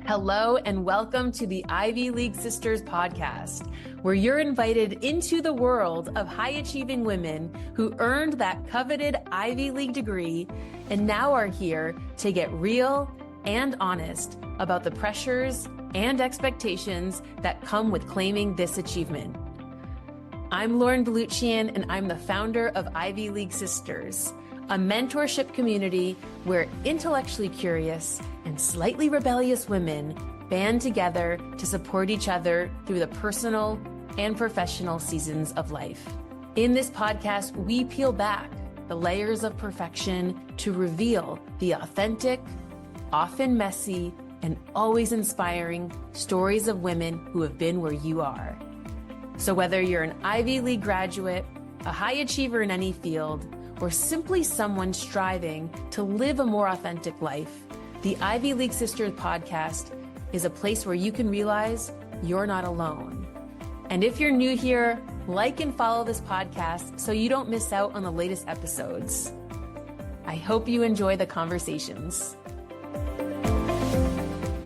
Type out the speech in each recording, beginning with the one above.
Hello and welcome to the Ivy League Sisters podcast, where you're invited into the world of high-achieving women who earned that coveted Ivy League degree and now are here to get real and honest about the pressures and expectations that come with claiming this achievement. I'm Lauren Baluchian, and I'm the founder of Ivy League Sisters, a mentorship community where intellectually curious and slightly rebellious women band together to support each other through the personal and professional seasons of life. In this podcast, we peel back the layers of perfection to reveal the authentic, often messy, and always inspiring stories of women who have been where you are. So whether you're an Ivy League graduate, a high achiever in any field, or simply someone striving to live a more authentic life, the Ivy League Sisters podcast is a place where you can realize you're not alone. And if you're new here, like and follow this podcast so you don't miss out on the latest episodes. I hope you enjoy the conversations.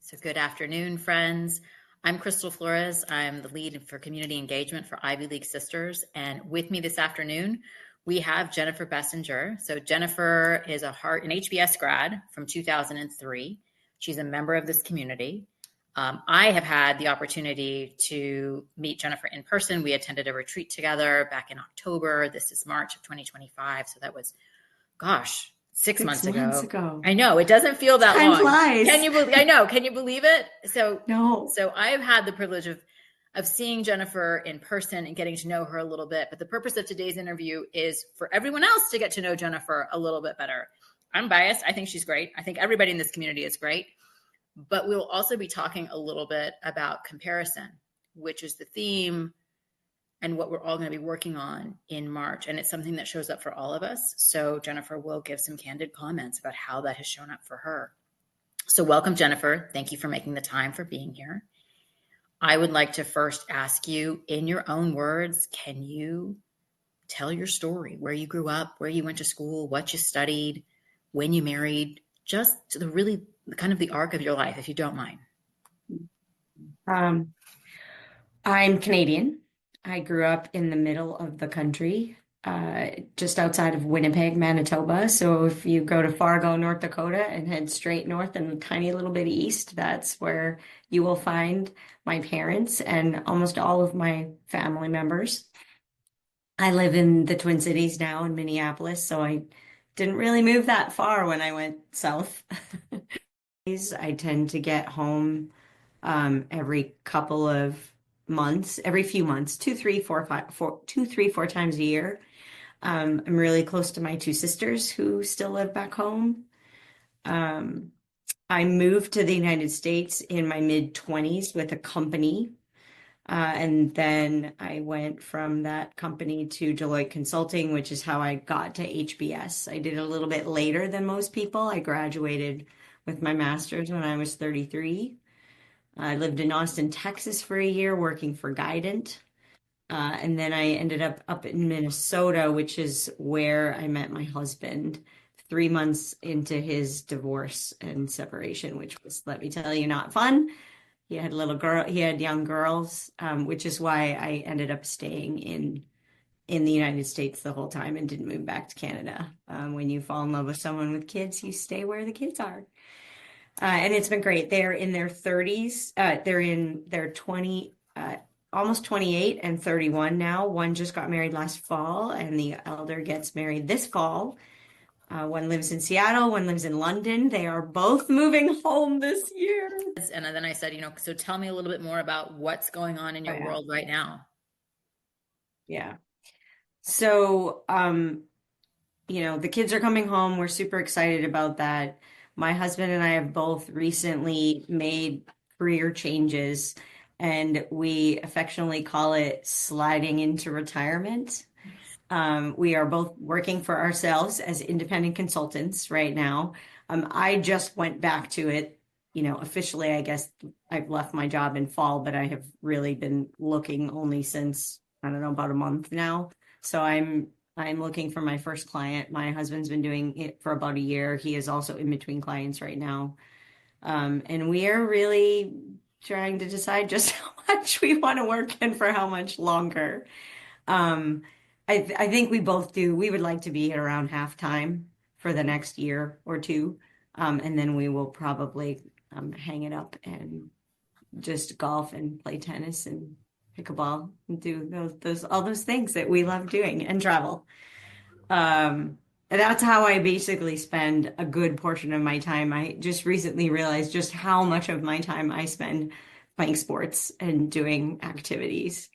So good afternoon, friends. I'm Crystal Flores. I'm the lead for community engagement for Ivy League Sisters. And with me this afternoon, we have Jennifer Bessinger. So Jennifer is an HBS grad from 2003. She's a member of this community. I have had the opportunity to meet Jennifer in person. We attended a retreat together back in October. This is March of 2025. So that was, six months ago. I know, it doesn't feel that long. Time flies. I know. Can you believe it? No. So I've had the privilege of seeing Jennifer in person and getting to know her a little bit. But the purpose of today's interview is for everyone else to get to know Jennifer a little bit better. I'm biased. I think she's great. I think everybody in this community is great. But we'll also be talking a little bit about comparison, which is the theme and what we're all going to be working on in March. And it's something that shows up for all of us. So Jennifer will give some candid comments about how that has shown up for her. So welcome, Jennifer. Thank you for making the time, for being here. I would like to first ask you, in your own words, can you tell your story, where you grew up, where you went to school, what you studied, when you married, just the really kind of the arc of your life, if you don't mind. I'm Canadian. I grew up in the middle of the country, just outside of Winnipeg, Manitoba. So if you go to Fargo, North Dakota, and head straight north and a tiny little bit east, that's where you will find my parents and almost all of my family members. I live in the Twin Cities now in Minneapolis, so I didn't really move that far when I went south. I tend to get home every couple of months, every few months, 2, 3, 4 times a year. I'm really close to my two sisters who still live back home. I moved to the United States in my mid-20s with a company. And then I went from that company to Deloitte Consulting, which is how I got to HBS. I did it a little bit later than most people. I graduated with my master's when I was 33. I lived in Austin, Texas for a year working for Guidant. And then I ended up in Minnesota, which is where I met my husband 3 months into his divorce and separation, which was, let me tell you, not fun. He had young girls, which is why I ended up staying in the United States the whole time and didn't move back to Canada. When you fall in love with someone with kids, you stay where the kids are. And it's been great. They're in their 30s. They're in their almost 28 and 31 now. One just got married last fall, and the elder gets married this fall. One lives in Seattle, one lives in London. They are both moving home this year. And then I said, so tell me a little bit more about what's going on in your world right now. Yeah. So, the kids are coming home. We're super excited about that. My husband and I have both recently made career changes, and we affectionately call it sliding into retirement. We are both working for ourselves as independent consultants right now. I just went back to it, officially. I guess I've left my job in fall, but I have really been looking only since, about a month now. So I'm looking for my first client. My husband's been doing it for about a year. He is also in between clients right now. And we are really trying to decide just how much we want to work and for how much longer. Um, I think we both do. We would like to be at around halftime for the next year or two. And then we will probably hang it up and just golf and play tennis and pickleball and do those all those things that we love doing and travel. And that's how I basically spend a good portion of my time. I just recently realized just how much of my time I spend playing sports and doing activities,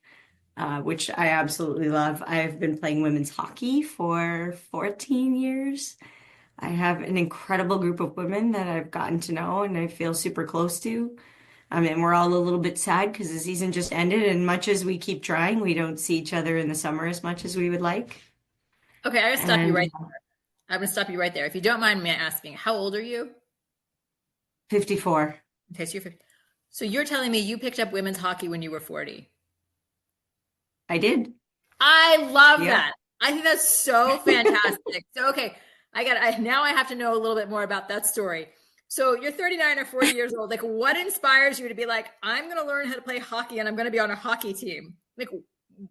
which I absolutely love. I've been playing women's hockey for 14 years. I have an incredible group of women that I've gotten to know and I feel super close to. And we're all a little bit sad because the season just ended, and much as we keep trying, we don't see each other in the summer as much as we would like. Okay, I gotta stop you And right there. I'm gonna stop you right there. If you don't mind me asking, how old are you? 54. Okay, so you're 50. So you're telling me you picked up women's hockey when you were 40. I did. I love Yeah. that. I think that's so fantastic. So okay, now I have to know a little bit more about that story. So you're 39 or 40 years old. Like, what inspires you to be like, I'm going to learn how to play hockey and I'm going to be on a hockey team? Like,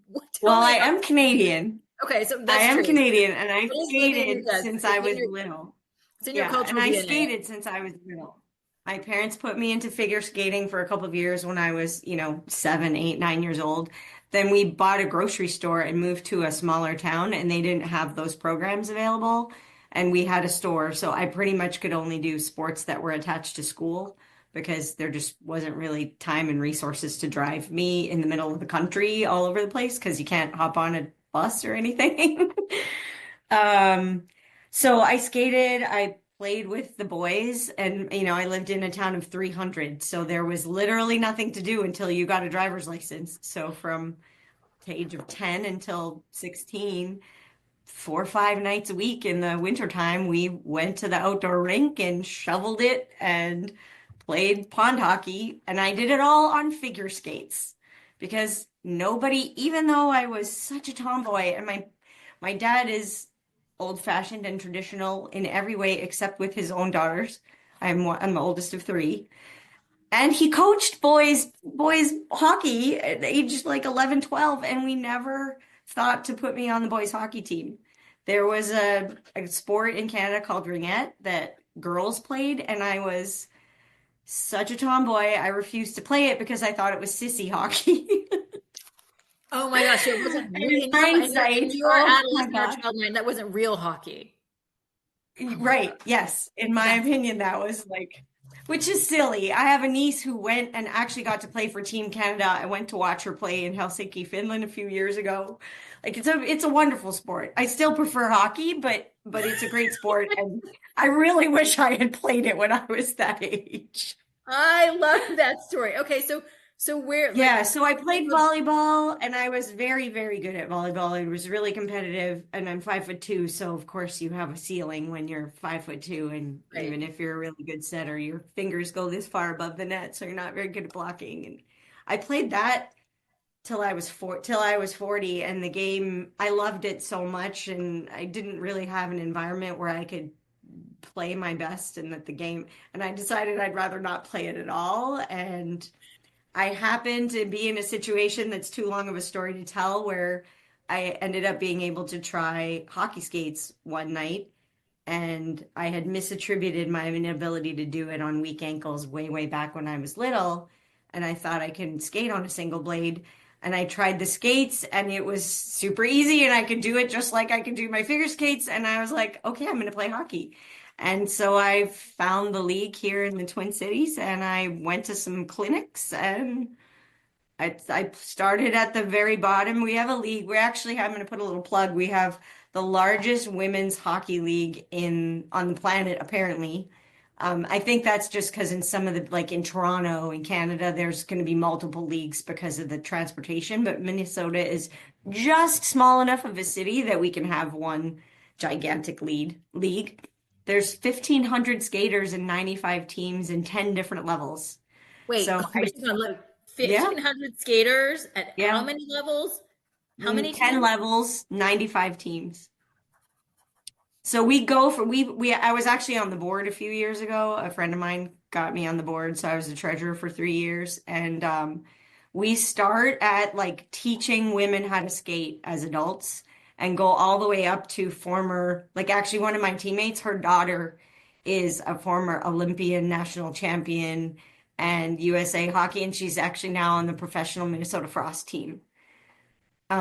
what? Well, I am Canadian. Okay, so I that's am true. Canadian, and I It is Canadian skated because since it's I in was your, little. it's in your Yeah, and cultural I DNA. skated since I was little. My parents put me into figure skating for a couple of years when I was, 7, 8, 9 years old. Then we bought a grocery store and moved to a smaller town, and they didn't have those programs available. And we had a store, so I pretty much could only do sports that were attached to school because there just wasn't really time and resources to drive me in the middle of the country all over the place because you can't hop on a bus or anything. Um, so I skated, I played with the boys, and I lived in a town of 300, so there was literally nothing to do until you got a driver's license. So from the age of 10 until 16, 4 or 5 nights a week in the wintertime, we went to the outdoor rink and shoveled it and played pond hockey. And I did it all on figure skates because nobody, even though I was such a tomboy, and my dad is old-fashioned and traditional in every way except with his own daughters. I'm the oldest of three. And he coached boys hockey at age like 11, 12, and we never thought to put me on the boys hockey team. There was a sport in Canada called ringette that girls played, and I was such a tomboy, I refused to play it because I thought it was sissy hockey. Oh my gosh, so it wasn't And really in hindsight, in your oh my adolescent or God. child mind, that wasn't real hockey. Oh my Right, God. yes. In my That's opinion, that was like, which is silly. I have a niece who went and actually got to play for Team Canada. I went to watch her play in Helsinki, Finland a few years ago. Like it's a wonderful sport. I still prefer hockey, but it's a great sport, and I really wish I had played it when I was that age. I love that story. Okay, so where Yeah, so I played volleyball and I was very, very good at volleyball. It was really competitive, and I'm 5'2", so of course you have a ceiling when you're 5'2", and right. even if you're a really good setter, your fingers go this far above the net, so you're not very good at blocking. And I played that till I was 40, and the game, I loved it so much, and I didn't really have an environment where I could play my best and that the game, and I decided I'd rather not play it at all. And I happened to be in a situation that's too long of a story to tell where I ended up being able to try hockey skates one night, and I had misattributed my inability to do it on weak ankles way, way back when I was little. And I thought I could skate on a single blade. And I tried the skates and it was super easy and I could do it just like I could do my figure skates. And I was like, okay, I'm going to play hockey. And so I found the league here in the Twin Cities and I went to some clinics and I started at the very bottom. We have a league. I'm going to put a little plug. We have the largest women's hockey league on the planet, apparently. I think that's just because in some of the, like in Toronto, in Canada, there's going to be multiple leagues because of the transportation, but Minnesota is just small enough of a city that we can have one gigantic league. There's 1,500 skaters and 95 teams in 10 different levels. Wait, So like yeah, 1,500 skaters at how yeah. many levels? How many 10 teams? levels, 95 teams. So we go for I was actually on the board a few years ago. A friend of mine got me on the board, so I was the treasurer for 3 years. And we start at like teaching women how to skate as adults and go all the way up to former, like actually one of my teammates, her daughter is a former Olympian national champion and USA hockey, and she's actually now on the professional Minnesota Frost team.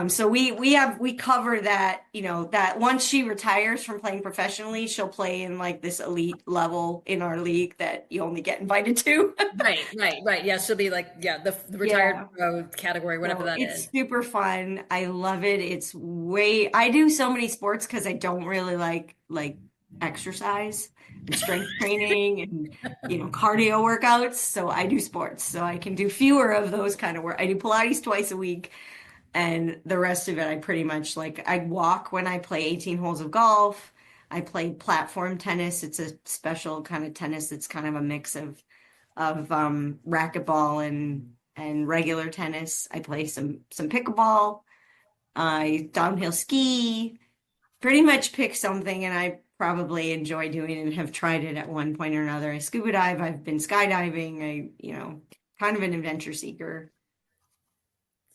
So we cover that, you know, that once she retires from playing professionally, she'll play in like this elite level in our league that you only get invited to. Right. Yeah, she'll be like, yeah, the retired Yeah. pro category, whatever So that it's is. super fun. I love it. I do so many sports because I don't really like exercise and strength training and cardio workouts. So I do sports. So I can do fewer of those kind of work. I do Pilates twice a week. And the rest of it, I pretty much I walk when I play 18 holes of golf. I play platform tennis. It's a special kind of tennis. It's kind of a mix of racquetball and regular tennis. I play some pickleball. I downhill ski. Pretty much pick something, and I probably enjoy doing it and have tried it at one point or another. I scuba dive. I've been skydiving. Kind of an adventure seeker.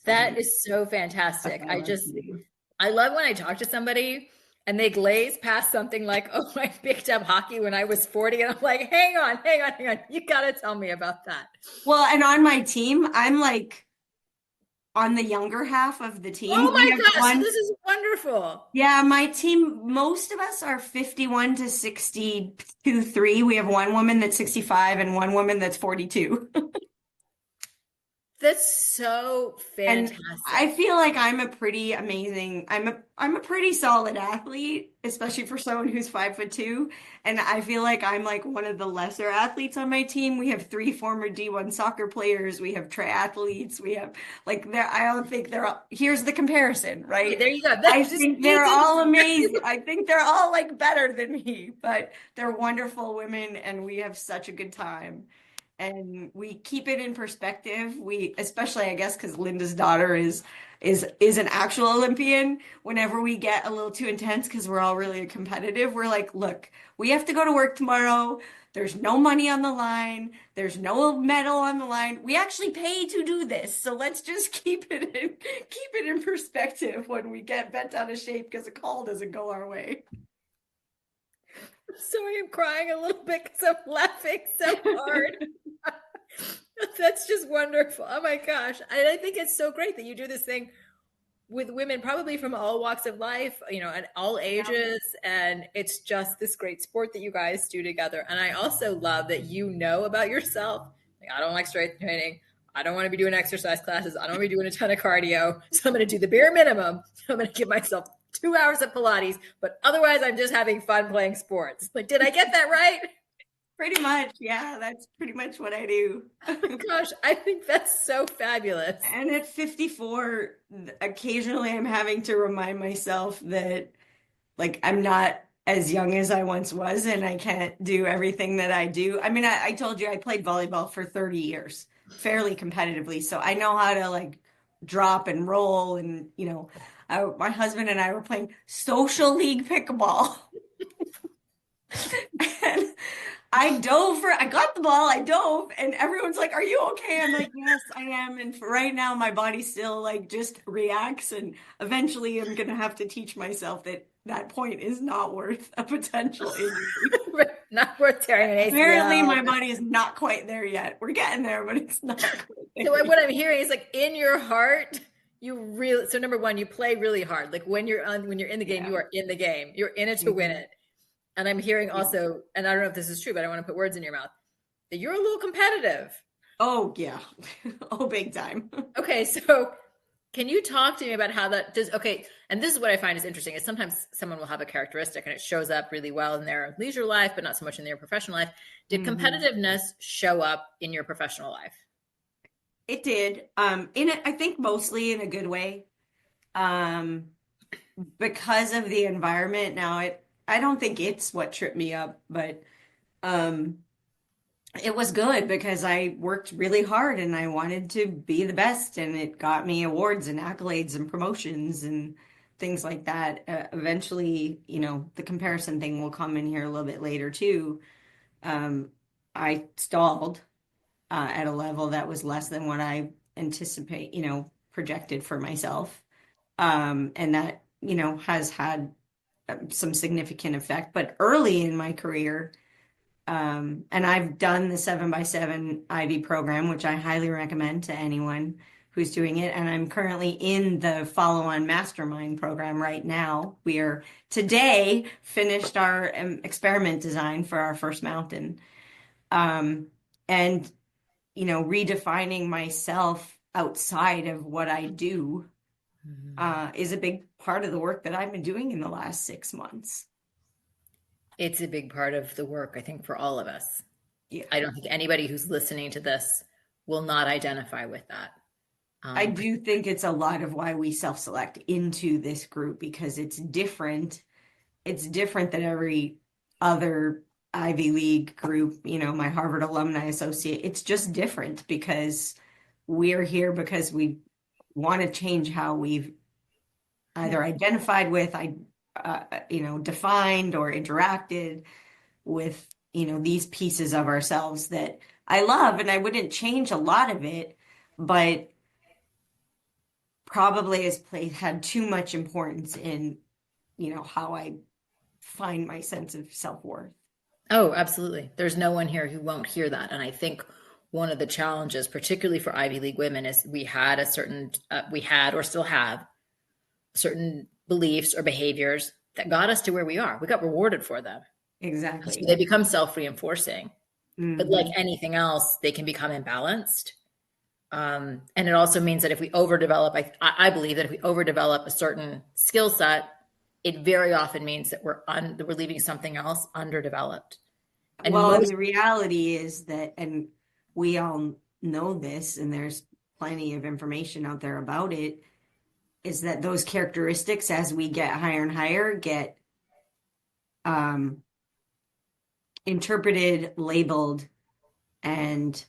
That is so Stuff fantastic. I love to do. I love when I talk to somebody and they glaze past something like, oh, I picked up hockey when I was 40. And I'm like, hang on. You got to tell me about that. Well, and on my team, I'm like on the younger half of the team. Oh We my have gosh, one. this is wonderful. Yeah, my team, most of us are 51 to 62, 3. We have one woman that's 65 and one woman that's 42. That's so And I fantastic. feel like I'm a pretty amazing, I'm a pretty solid athlete, especially for someone who's 5'2". And I feel like I'm like one of the lesser athletes on my team. We have 3 former D1 soccer players. We have triathletes. We have I don't think they're all, here's the comparison, Okay, right? there you go. I Just think they're all amazing. I think they're all like better than me, but they're wonderful women and we have such a good time and we keep it in perspective. We, especially, I guess, because Linda's daughter is an actual Olympian. Whenever we get a little too intense, because we're all really competitive, we're like, look, we have to go to work tomorrow. There's no money on the line. There's no medal on the line. We actually pay to do this, so let's just keep it in perspective when we get bent out of shape because a call doesn't go our way. sorry, I'm crying a little bit because I'm laughing so hard. That's just wonderful. Oh my gosh. I think it's so great that you do this thing with women, probably from all walks of life, at all ages. And it's just this great sport that you guys do together. And I also love that you know about yourself. Like, I don't like strength training. I don't want to be doing exercise classes. I don't want to be doing a ton of cardio. So I'm going to do the bare minimum. I'm going to give myself 2 hours of Pilates, but otherwise I'm just having fun playing sports. Like, did I get that right? Pretty much, yeah, that's pretty much what I do. Oh my gosh, I think that's so fabulous. And at 54, occasionally I'm having to remind myself that like I'm not as young as I once was and I can't do everything that I do. I mean, I told you I played volleyball for 30 years, fairly competitively. So I know how to like drop and roll and, my husband and I were playing social league pickleball. And I got the ball, I dove, and everyone's like, "Are you okay?" I'm like, "Yes, I am." And for right now, my body still like just reacts, and eventually I'm gonna have to teach myself that that point is not worth a potential injury. Not worth tearing an Apparently, ACL. my body is not quite there yet. We're getting there, but it's not quite there So what yet. I'm hearing is like in your heart, so number one, you play really hard. Like when you're in the game, Yeah. you are in the game. You're in it to win Mhm. it. And I'm hearing Yeah. also, and I don't know if this is true, but I don't want to put words in your mouth, that you're a little competitive. Oh, yeah. Oh, big time. Okay, so can you talk to me about how that does? Okay, and this is what I find is interesting is sometimes someone will have a characteristic and it shows up really well in their leisure life, but not so much in their professional life. Did Mhm. competitiveness show up in your professional life? It did. I think mostly in a good way. Um, because of the environment now I don't think it's what tripped me up, but um it was good because I worked really hard and I wanted to be the best and it got me awards and accolades and promotions and things like that. Eventually, the comparison thing will come in here a little bit later too. I stalled at a level that was less than what I anticipate, projected for myself. And that, has had some significant effect. But early in my career, and I've done the 7x7 Ivy program, which I highly recommend to anyone who's doing it. And I'm currently in the follow-on mastermind program right now. We are today finished our experiment design for our first mountain. And, redefining myself outside of what I do is a big part of the work that I've been doing in the last 6 months. It's a big part of the work, I think, for all of us. Yeah. I don't think anybody who's listening to this will not identify with that. I do think it's a lot of why we self-select into this group, because it's different. It's different than every other Ivy League group, my Harvard Alumni Associate. It's just different because we're here because we want to change how we've either identified with, defined or interacted with, these pieces of ourselves that I love, and I wouldn't change a lot of it, but probably has had too much importance in, how I find my sense of self-worth. Oh, absolutely. There's no one here who won't hear that. And I think one of the challenges, particularly for Ivy League women, is we had or still have certain beliefs or behaviors that got us to where we are. We got rewarded for them. Exactly. So they become self-reinforcing. Mm-hmm. But like anything else, they can become imbalanced. And it also means that if we overdevelop, I believe that if we overdevelop a certain skill set, it very often means that we're leaving something else underdeveloped. And the reality is that, and we all know this, and there's plenty of information out there about it, is that those characteristics, as we get higher and higher, get interpreted, labeled, and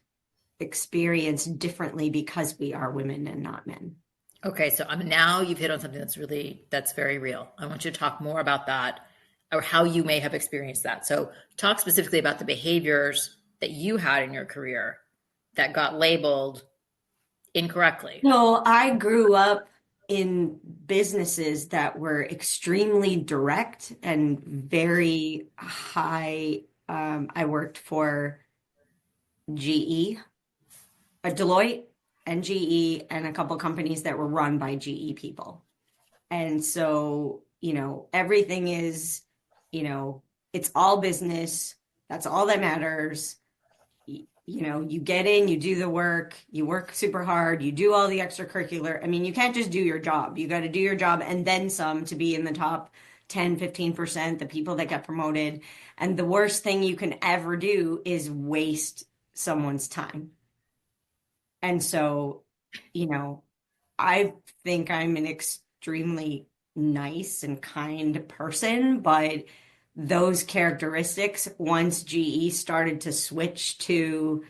experienced differently because we are women and not men. Okay, so now you've hit on something that's very real. I want you to talk more about that, or how you may have experienced that. So talk specifically about the behaviors that you had in your career that got labeled incorrectly. So I grew up in businesses that were extremely direct and very high. I worked for GE, Deloitte, and GE, and a couple companies that were run by GE people. And so, everything is, it's all business. That's all that matters. You get in, you do the work, you work super hard, you do all the extracurricular. I mean, you can't just do your job. You got to do your job and then some to be in the top 10, 15%, the people that get promoted. And the worst thing you can ever do is waste someone's time. And so, I think I'm an extremely nice and kind person, but those characteristics, once GE started to switch to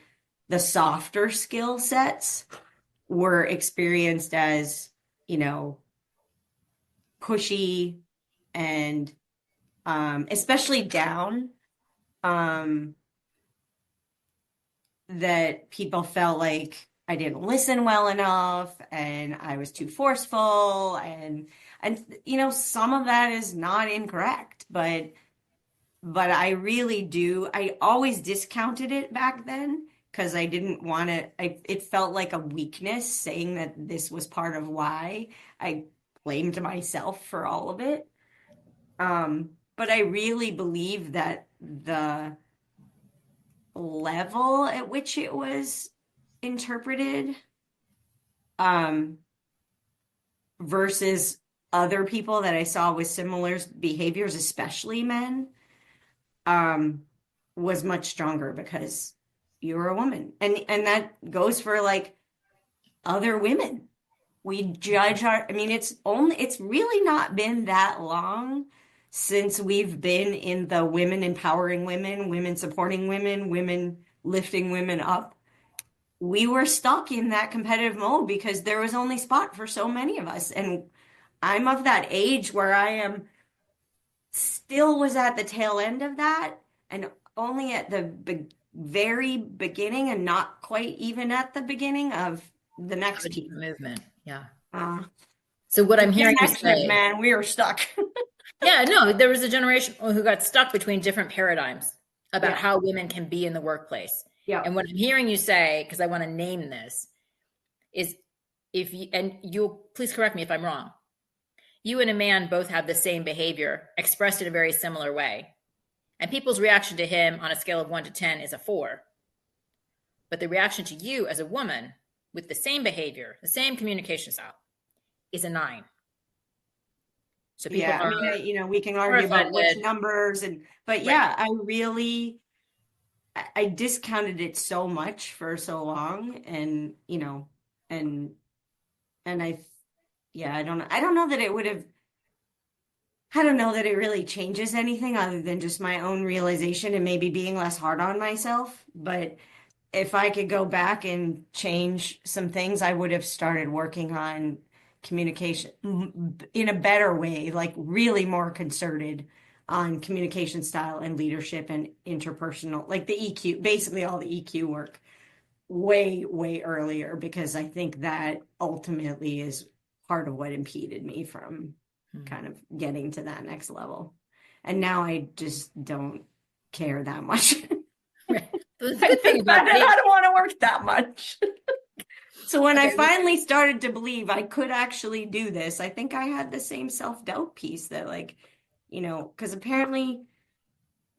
the softer skill sets, were experienced as, pushy and especially down, that people felt like I didn't listen well enough and I was too forceful, and some of that is not incorrect, but I really do. I always discounted it back then because I didn't want to. It felt like a weakness saying that this was part of why. I blamed myself for all of it. But I really believe that the level at which it was interpreted versus other people that I saw with similar behaviors, especially men, was much stronger because you're a woman. And that goes for like other women. We judge it's really not been that long since we've been in the women empowering women, women supporting women, women lifting women up. We were stuck in that competitive mode because there was only spot for so many of us. And I'm of that age where I am still was at the tail end of that and only at the very beginning and not quite even at the beginning of the next piece. movement. Yeah. Uh, So what I'm hearing you Connection, say, man, we are stuck. yeah, no, there was a generation who got stuck between different paradigms about Yeah. how women can be in the workplace. Yeah. And what I'm hearing you say, because I want to name this, is if you, and you'll please correct me if I'm wrong, you and a man both have the same behavior expressed in a very similar way. And people's reaction to him on a scale of 1 to 10 is a 4. But the reaction to you as a woman with the same behavior, the same communication style, is a 9. So people Yeah, I are, mean, we can argue about which numbers but yeah, I really I discounted it so much for so long and and I don't know that it would have I don't know that it really changes anything other than just my own realization and maybe being less hard on myself. But if I could go back and change some things, I would have started working on communication in a better way, like really more concerted on communication style and leadership and interpersonal, like the EQ, basically all the EQ work way, way earlier, because I think that ultimately is part of what impeded me from kind of getting to that next level. And now I just don't care that much. The good thing about I don't want to work that much. So when I finally started to believe I could actually do this, I think I had the same self-doubt piece that because apparently,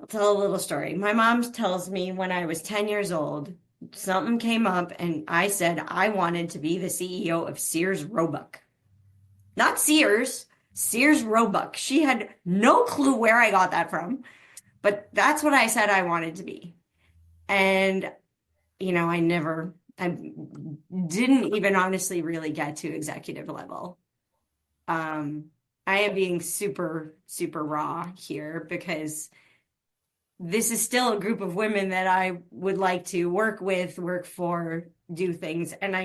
I'll tell a little story. My mom tells me when I was 10 years old, something came up and I said I wanted to be the CEO of Sears Roebuck. Not Sears, Sears Roebuck. She had no clue where I got that from, but that's what I said I wanted to be. And, I didn't even honestly really get to executive level. I am being super, super raw here because this is still a group of women that I would like to work with, work for, do things. And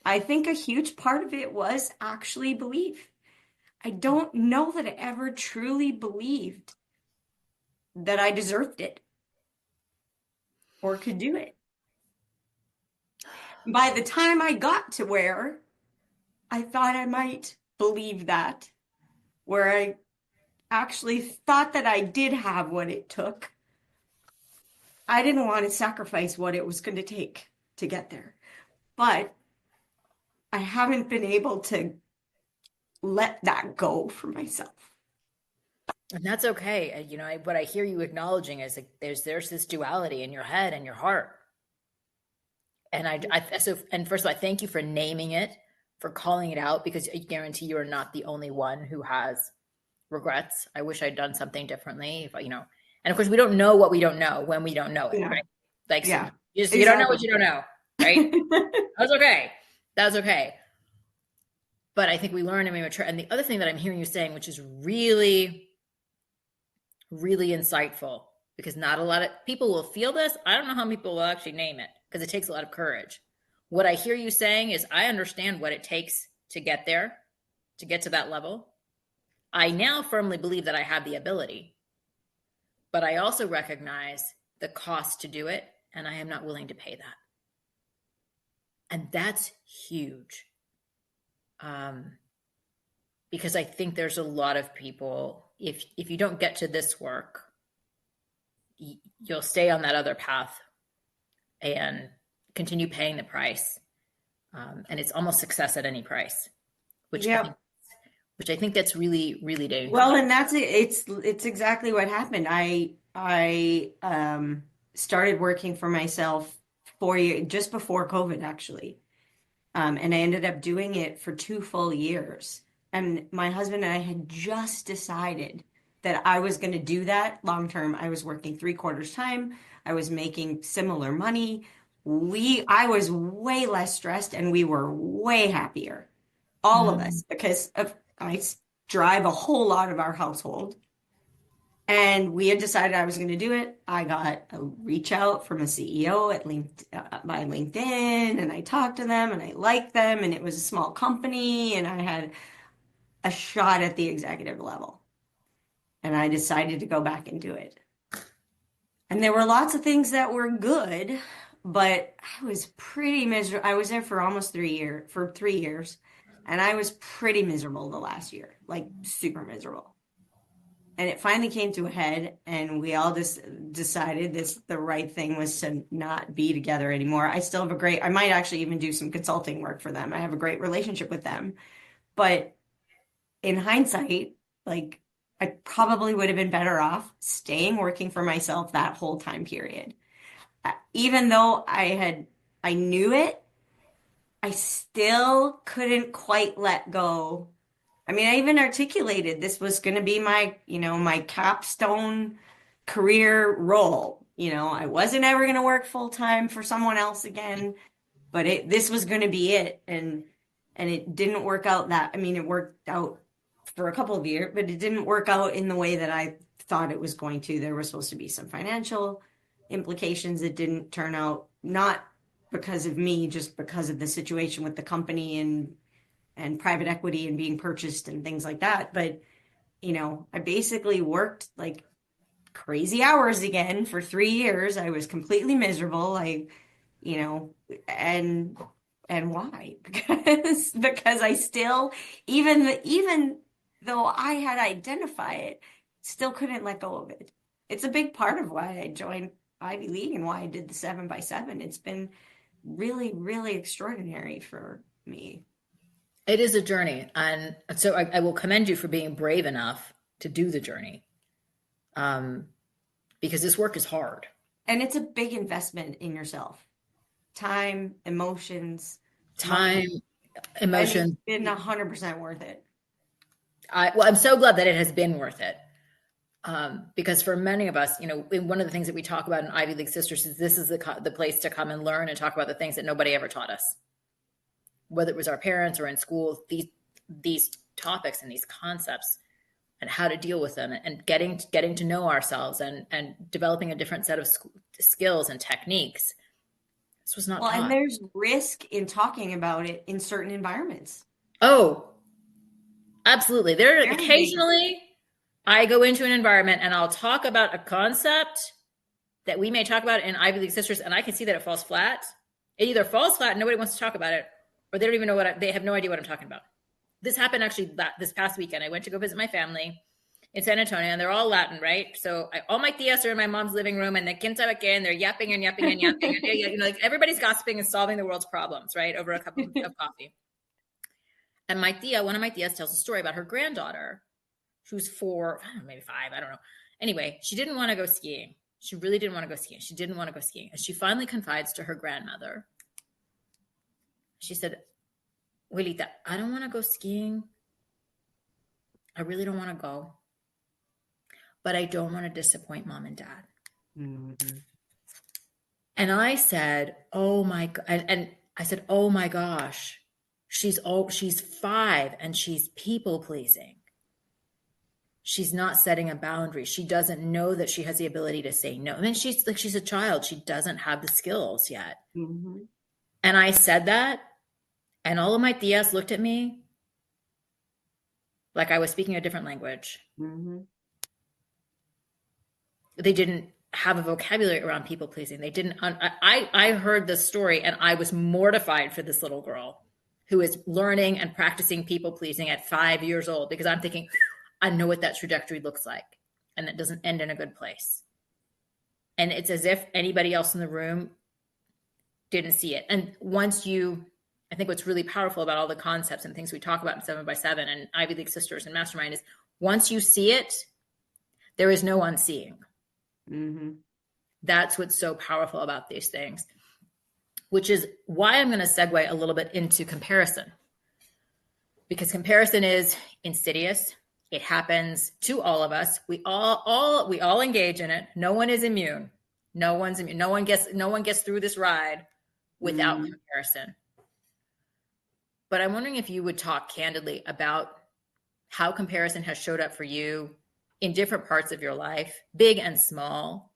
I think a huge part of it was actually belief. I don't know that I ever truly believed that I deserved it or could do it. By the time I got to where I thought I might believe that, where I actually thought that I did have what it took, I didn't want to sacrifice what it was going to take to get there. But I haven't been able to let that go for myself. And that's okay. What I hear you acknowledging is like there's this duality in your head and your heart. And and first of all, I thank you for naming it, for calling it out, because I guarantee you are not the only one who has regrets. I wish I'd done something differently. And of course we don't know what we don't know when we don't know it, right? Like, yeah, you don't know what you don't know, right? That's okay. That's okay. But I think we learn and we mature. And the other thing that I'm hearing you saying, which is really, really insightful, because not a lot of people will feel this. I don't know how many people will actually name it, because it takes a lot of courage. What I hear you saying is, I understand what it takes to get there, to get to that level. I now firmly believe that I have the ability, but I also recognize the cost to do it, and I am not willing to pay that. And that's huge. Because I think there's a lot of people, if you don't get to this work, you'll stay on that other path and continue paying the price. And it's almost success at any price, which I think that's really, really dangerous. Well, and that's it. It's exactly what happened. I started working for myself 4 years, just before COVID, actually. And I ended up doing it for 2 full years. And my husband and I had just decided that I was going to do that long term. I was working 3/4 time. I was making similar money. I was way less stressed and we were way happier. All of us, because I drive a whole lot of our household. And we had decided I was going to do it. I got a reach out from a CEO by LinkedIn, and I talked to them and I liked them, and it was a small company, and I had a shot at the executive level. And I decided to go back and do it. And there were lots of things that were good, but I was pretty miserable. I was there for almost 3 years, and I was pretty miserable the last year, like super miserable. And it finally came to a head, and we all just decided the right thing was to not be together anymore. I still have I might actually even do some consulting work for them. I have a great relationship with them. But in hindsight, like, I probably would have been better off staying working for myself that whole time period. Even though I knew it, I still couldn't quite let go. I mean, I even articulated this was going to be my capstone career role. I wasn't ever going to work full time for someone else again, but this was going to be it. And it didn't work out it worked out for a couple of years, but it didn't work out in the way that I thought it was going to. There were supposed to be some financial implications that didn't turn out, not because of me, just because of the situation with the company and private equity and being purchased and things like that. But, I basically worked like crazy hours again for 3 years. I was completely miserable. And why? Because I still, even though I had identified it, still couldn't let go of it. It's a big part of why I joined Ivy League and why I did the 7x7. It's been really, really extraordinary for me. It is a journey. And so I will commend you for being brave enough to do the journey. Because this work is hard. And it's a big investment in yourself. Time, emotions. Emotion. It's been 100% worth it. I'm so glad that it has been worth it. Because for many of us, one of the things that we talk about in Ivy League Sisters is this is the place to come and learn and talk about the things that nobody ever taught us. Whether it was our parents or in school, these topics and these concepts and how to deal with them and getting to know ourselves and developing a different set of skills and techniques. This was not taught. And there's risk in talking about it in certain environments. Oh, absolutely. Occasionally I go into an environment and I'll talk about a concept that we may talk about in Ivy League Sisters, and I can see that it falls flat. It either falls flat and nobody wants to talk about it, or they don't even know they have no idea what I'm talking about. This happened actually this past weekend. I went to go visit my family in San Antonio, and they're all Latin, right? So all my tias are in my mom's living room, and the quinta and they're yapping and yapping and yapping. And, like everybody's gossiping and solving the world's problems, right, over a cup of coffee. And one of my tias tells a story about her granddaughter, who's 4, maybe 5, I don't know. Anyway, she didn't want to go skiing. She really didn't want to go skiing. She didn't want to go skiing. And she finally confides to her grandmother. She said, Abuelita, I don't want to go skiing. I really don't want to go. But I don't want to disappoint mom and dad. Mm-hmm. And I said, oh my God. And I said, oh my gosh, she's 5 and she's people pleasing. She's not setting a boundary. She doesn't know that she has the ability to say no. I mean, she's a child. She doesn't have the skills yet. Mm-hmm. And I said that, and all of my tias looked at me like I was speaking a different language. Mm-hmm. They didn't have a vocabulary around people pleasing. They didn't. I heard this story, and I was mortified for this little girl who is learning and practicing people pleasing at 5 years old, because I'm thinking, I know what that trajectory looks like, and it doesn't end in a good place. And it's as if anybody else in the room didn't see it. And I think what's really powerful about all the concepts and things we talk about in 7x7 and Ivy League Sisters and Mastermind is once you see it, there is no unseeing. Mm-hmm. That's what's so powerful about these things, which is why I'm going to segue a little bit into comparison, because comparison is insidious. It happens to all of us. We all engage in it. No one is immune. No one's immune. No one gets through this ride without comparison. But I'm wondering if you would talk candidly about how comparison has showed up for you in different parts of your life, big and small,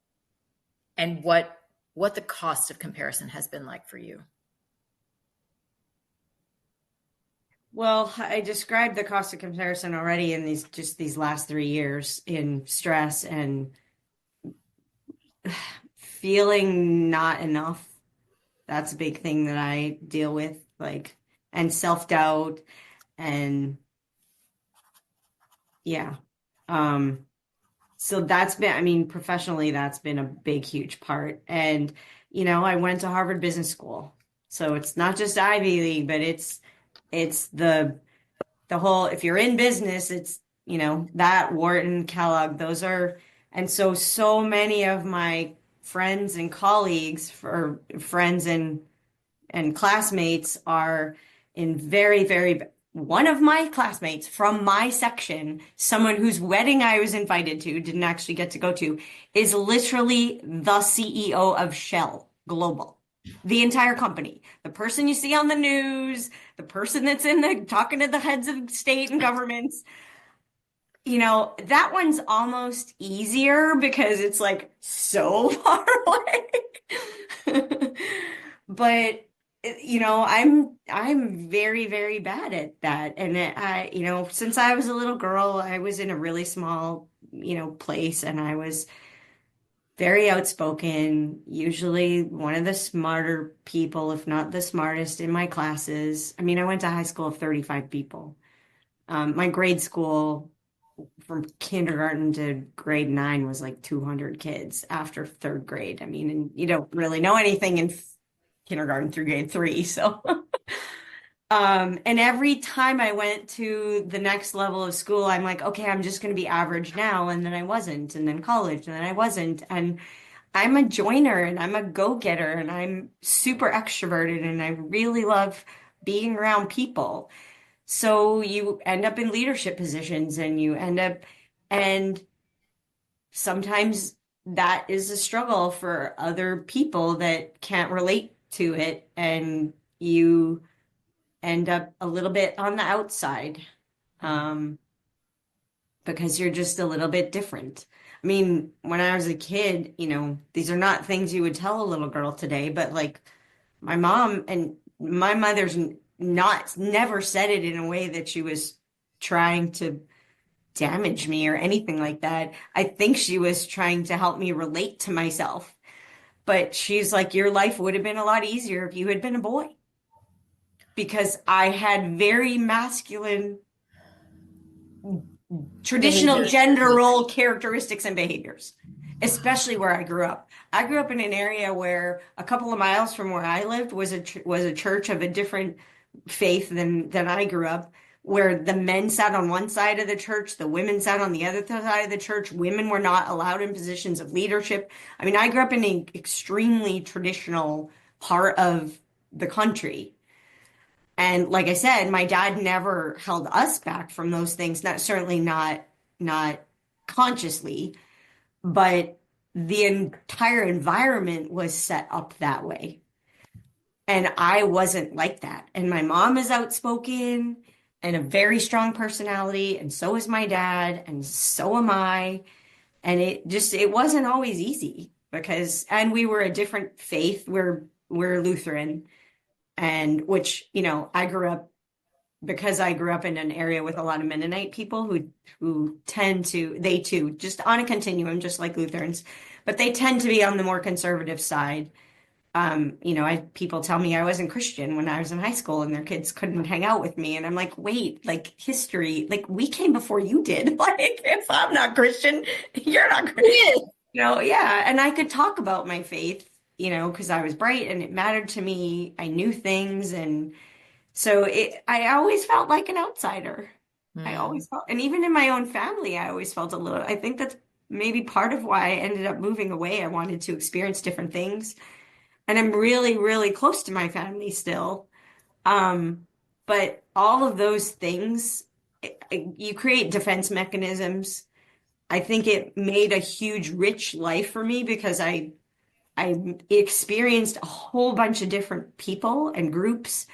and what the cost of comparison has been like for you. Well, I described the cost of comparison already in these last 3 years in stress and feeling not enough. That's a big thing that I deal with, like, and self-doubt and yeah. Um, so that's been, I mean, professionally, that's been a big, huge part. And, I went to Harvard Business School. So it's not just Ivy League, but it's the whole, if you're in business, it's, that Wharton, Kellogg, those are, and so many of my friends and colleagues or friends and classmates are in very, very, one of my classmates from my section, someone whose wedding I was invited to, didn't actually get to go to, is literally the CEO of Shell Global. The entire company, the person you see on the news, the person that's talking to the heads of state and governments, that one's almost easier because it's like so far away. But I'm very, very bad at that. And since I was a little girl, I was in a really small, place, and I was very outspoken, usually one of the smarter people, if not the smartest in my classes. I mean, I went to high school of 35 people. My grade school from kindergarten to grade 9 was like 200 kids after third grade. I mean, and you don't really know anything in kindergarten through grade 3. So, and every time I went to the next level of school, I'm like, okay, I'm just going to be average now. And then I wasn't. And then college, and then I wasn't. And I'm a joiner and I'm a go-getter and I'm super extroverted and I really love being around people. So you end up in leadership positions and sometimes that is a struggle for other people that can't relate to it, and you end up a little bit on the outside, because you're just a little bit different. I mean, when I was a kid, these are not things you would tell a little girl today, but like my mom and my mother's never said it in a way that she was trying to damage me or anything like that. I think she was trying to help me relate to myself. But she's like, your life would have been a lot easier if you had been a boy. Because I had very masculine, traditional gender role characteristics and behaviors, especially where I grew up. I grew up in an area where a couple of miles from where I lived was a church of a different faith than I grew up, where the men sat on one side of the church, the women sat on the other side of the church. Women were not allowed in positions of leadership. I mean, I grew up in an extremely traditional part of the country. And like I said, my dad never held us back from those things, certainly not consciously, but the entire environment was set up that way. And I wasn't like that. And my mom is outspoken and a very strong personality, and so is my dad, and so am I. And it wasn't always easy and we were a different faith. We're Lutheran, and which, I grew up in an area with a lot of Mennonite people who they too, just on a continuum, just like Lutherans, but they tend to be on the more conservative side. People tell me I wasn't Christian when I was in high school and their kids couldn't hang out with me. And I'm like, wait, like history, like we came before you did. Like if I'm not Christian, you're not Christian. Yeah. And I could talk about my faith, because I was bright and it mattered to me. I knew things. And so I always felt like an outsider. I always felt, and even in my own family, I always felt I think that's maybe part of why I ended up moving away. I wanted to experience different things. And I'm really, really close to my family still. But all of those things, you create defense mechanisms. I think it made a huge, rich life for me because I experienced a whole bunch of different people and groups,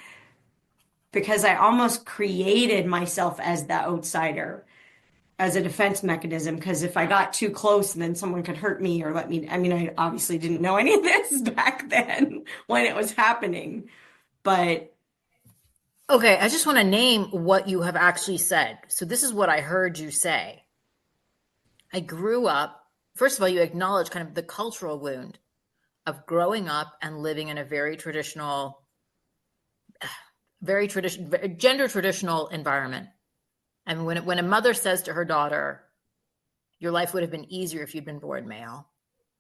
because I almost created myself as the outsider, as a defense mechanism, because if I got too close, then someone could hurt me or I mean, I obviously didn't know any of this back then when it was happening, but Okay, I just want to name what you have actually said. So this is what I heard you say. I grew up, first of all, you acknowledge kind of the cultural wound of growing up and living in a very traditional, gender traditional environment. And when a mother says to her daughter, your life would have been easier if you'd been born male,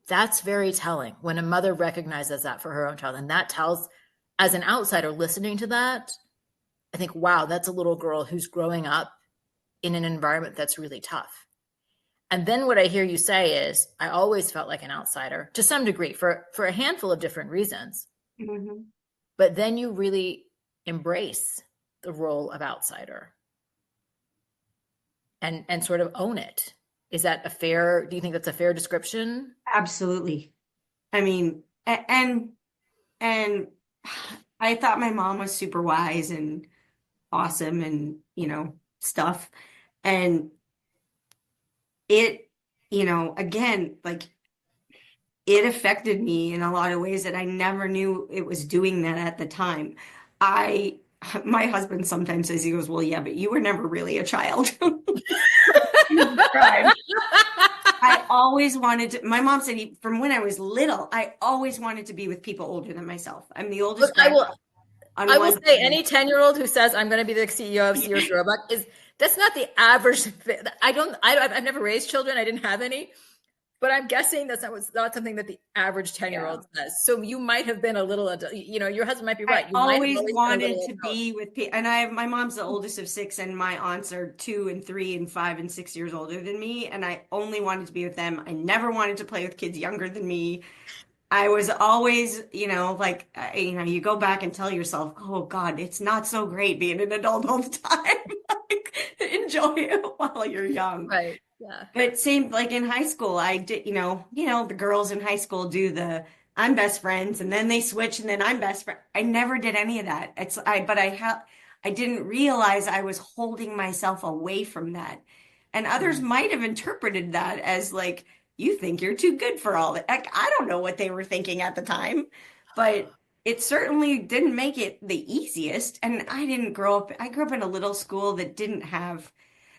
that's very telling when a mother recognizes that for her own child. And that tells, as an outsider listening to that, I think, wow, that's a little girl who's growing up in an environment that's really tough. And then what I hear you say is, I always felt like an outsider to some degree for a handful of different reasons. Mm-hmm. But then you really embrace the role of outsider and sort of own it. Is that do you think that's a fair description? Absolutely. I mean, and I thought my mom was super wise and awesome and, stuff. And it, again, like it affected me in a lot of ways that I never knew it was doing that at the time. My husband sometimes says, he goes, well, yeah, but you were never really a child. Right. I always wanted to, my mom said, from when I was little, I always wanted to be with people older than myself. I'm the oldest. Look, I will say any 10-year-old who says I'm going to be the CEO of Sears Roebuck that's not the average. I've never raised children. I didn't have any, but I'm guessing that's not something that the average 10-year-old says. So you might have been a little adult, your husband might be right. I always wanted to be with people. And my mom's the oldest of 6 and my aunts are 2 and 3 and 5 and 6 years older than me. And I only wanted to be with them. I never wanted to play with kids younger than me. I was always, you go back and tell yourself, oh God, it's not so great being an adult all the time. Like, enjoy it while you're young. Right. Yeah. But same, like in high school, I did, the girls in high school do I'm best friends and then they switch and then I'm best friend. I never did any of that. I didn't realize I was holding myself away from that. And others might have interpreted that as like, you think you're too good for all that. Like, I don't know what they were thinking at the time, but it certainly didn't make it the easiest. And I grew up in a little school that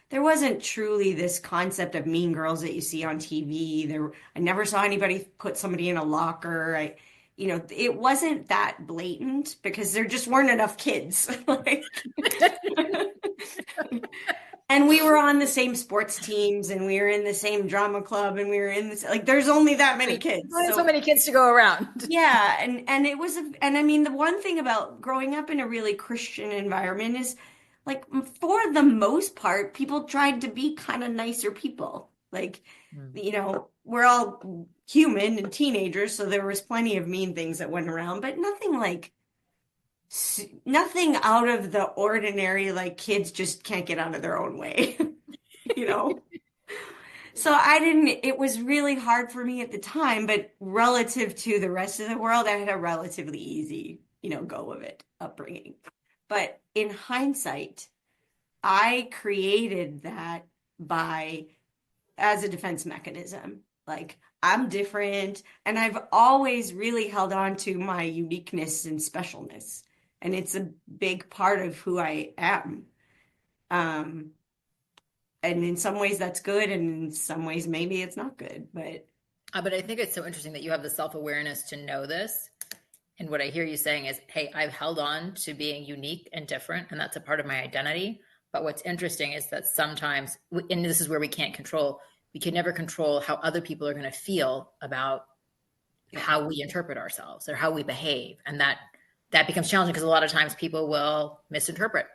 there wasn't truly this concept of mean girls that you see on TV. I never saw anybody put somebody in a locker. It wasn't that blatant because there just weren't enough kids. And we were on the same sports teams and we were in the same drama club and we were in this, there's only that many kids. So many kids to go around. Yeah. And it was, and I mean, the one thing about growing up in a really Christian environment is for the most part, people tried to be kind of nicer people. We're all human and teenagers. So there was plenty of mean things that went around, but nothing out of the ordinary, like kids just can't get out of their own way, So it was really hard for me at the time, but relative to the rest of the world, I had a relatively easy, go of it upbringing. But in hindsight, I created that as a defense mechanism. Like, I'm different, and I've always really held on to my uniqueness and specialness. And it's a big part of who I am. And in some ways that's good, and in some ways maybe it's not good. But I think it's so interesting that you have the self-awareness to know this. And what I hear you saying is, hey, I've held on to being unique and different, and that's a part of my identity. But what's interesting is that sometimes, and this is where we can never control how other people are going to feel about how we interpret ourselves or how we behave. And that becomes challenging because a lot of times people will misinterpret.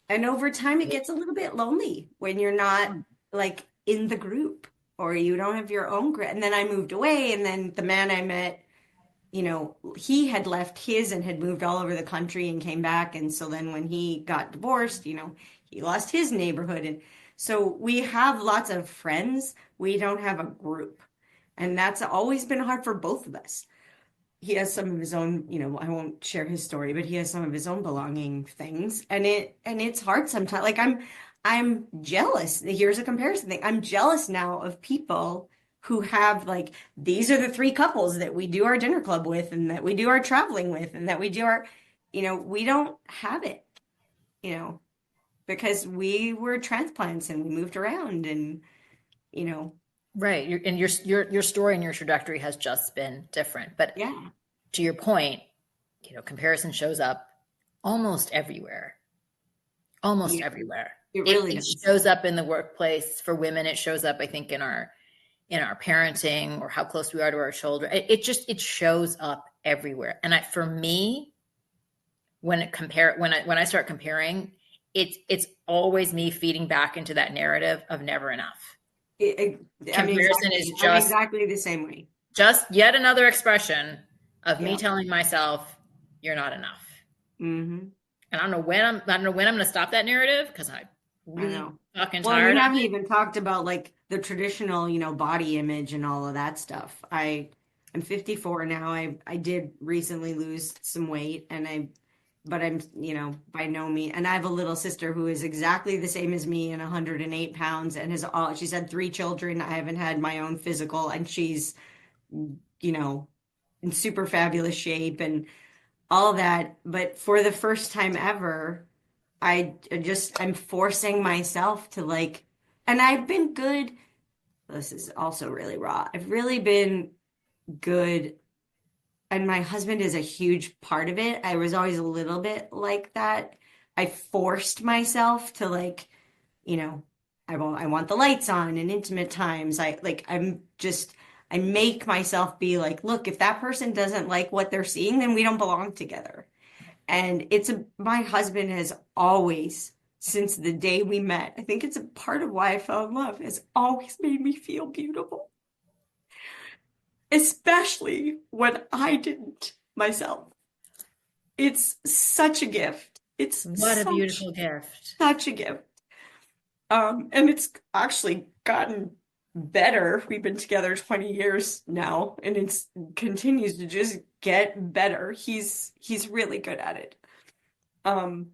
And over time, it gets a little bit lonely when you're not like in the group or you don't have your own group. And then I moved away, and then the man I met, he had left his and had moved all over the country and came back. And so then when he got divorced, he lost his neighborhood. And so we have lots of friends. We don't have a group. And that's always been hard for both of us. He has some of his own, I won't share his story, but he has some of his own belonging things. And it's hard sometimes. Like I'm jealous. Here's a comparison thing. I'm jealous now of people who have these are the 3 couples that we do our dinner club with and that we do our traveling with and that we do our, we don't have it. you know, because we were transplants and we moved around and, you know, Right. And your story and your trajectory has just been different. But yeah, to your point, comparison shows up almost everywhere. Almost yeah, everywhere. it It, really it does. shows up in the workplace for women. It shows up, I think, in our parenting or how close we are to our children. It shows up everywhere. And for me, when I start comparing, it's always me feeding back into that narrative of never enough. Comparison is I'm exactly the same way. just yet another expression of me Yeah. telling myself you're not enough. Mm-hmm. And I don't know when I'm going to stop that narrative, because I'm I really know. fucking Well, we tired of haven't it. even talked about like the traditional, body image and all of that stuff. I'm 54 now. I did recently lose some weight but I'm, by no means, and I have a little sister who is exactly the same as me and 108 pounds and she's had 3 children. I haven't had my own physical and she's, in super fabulous shape and all that. But for the first time ever, I'm forcing myself to like, and I've been good. This is also really raw. I've really been good. And my husband is a huge part of it. I was always a little bit like that. I forced myself to like, you know, I want the lights on and intimate times. I make myself be like, look, if that person doesn't like what they're seeing, then we don't belong together. And my husband has always, since the day we met, I think it's a part of why I fell in love, has always made me feel beautiful, especially when I didn't myself. It's such a gift. It's What a beautiful gift. such a gift. And it's actually gotten better. We've been together 20 years now, and it's continues to just get better. He's really good at it. Um,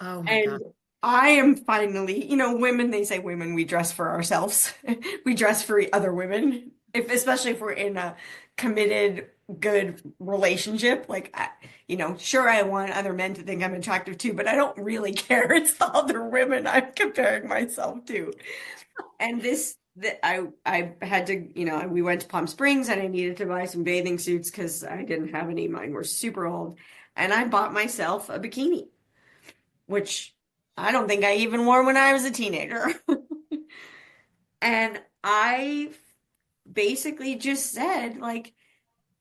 Oh my God. And I am finally, women, they say women, we dress for ourselves. We dress for other women, especially if we're in a committed, good relationship. Like, sure, I want other men to think I'm attractive too, but I don't really care. It's the other women I'm comparing myself to. And I had to, we went to Palm Springs and I needed to buy some bathing suits because I didn't have any. Mine were super old. And I bought myself a bikini, which I don't think I even wore when I was a teenager. And I basically just said, like,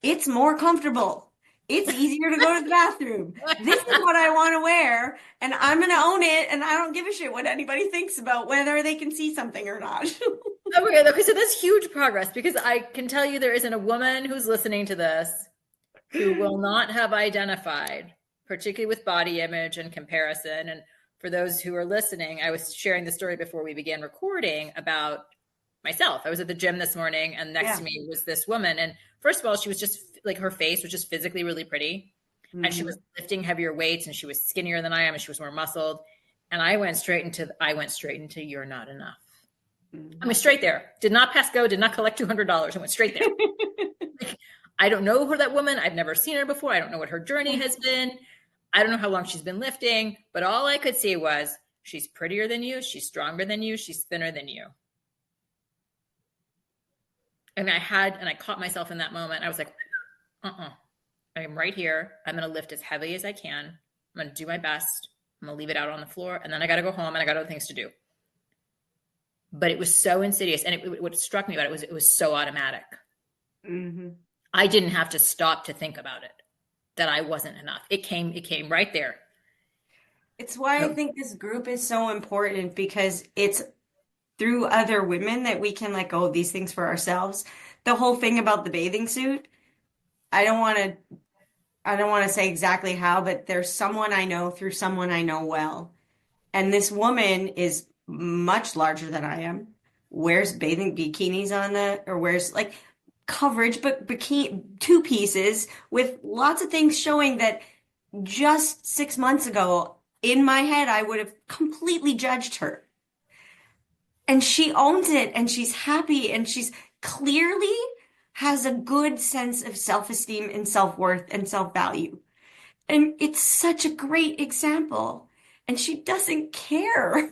it's more comfortable. It's easier to go to the bathroom. This is what I want to wear, and I'm going to own it, and I don't give a shit what anybody thinks about whether they can see something or not. Okay, so that's huge progress, because I can tell you there isn't a woman who's listening to this who will not have identified, particularly with body image and comparison. And for those who are listening, I was sharing the story before we began recording about myself. I was at the gym this morning, and next to me was this woman. And first of all, she was just like, her face was just physically really pretty. Mm-hmm. And she was lifting heavier weights, and she was skinnier than I am, and she was more muscled. And I went straight into you're not enough. Mm-hmm. I went straight there. Did not pass go, did not collect $200. I went straight there. Like, I don't know her, that woman. I've never seen her before. I don't know what her journey has been. I don't know how long she's been lifting, but all I could see was she's prettier than you. She's stronger than you. She's thinner than you. And I caught myself in that moment. I was like, I'm right here. I'm going to lift as heavy as I can. I'm going to do my best. I'm going to leave it out on the floor. And then I got to go home and I got other things to do. But it was so insidious. And what struck me about it was so automatic. Mm-hmm. I didn't have to stop to think about it, that I wasn't enough. It came right there. It's why I think this group is so important, because it's through other women that we can let go of these things for ourselves. The whole thing about the bathing suit, I don't want to say exactly how, but there's someone I know through someone I know well. And this woman is much larger than I am, wears bathing bikinis or wears like coverage, but bikini 2 pieces with lots of things showing that just 6 months ago, in my head, I would have completely judged her. And she owns it, and she's happy, and she's clearly has a good sense of self-esteem and self-worth and self-value. And it's such a great example. and she doesn't care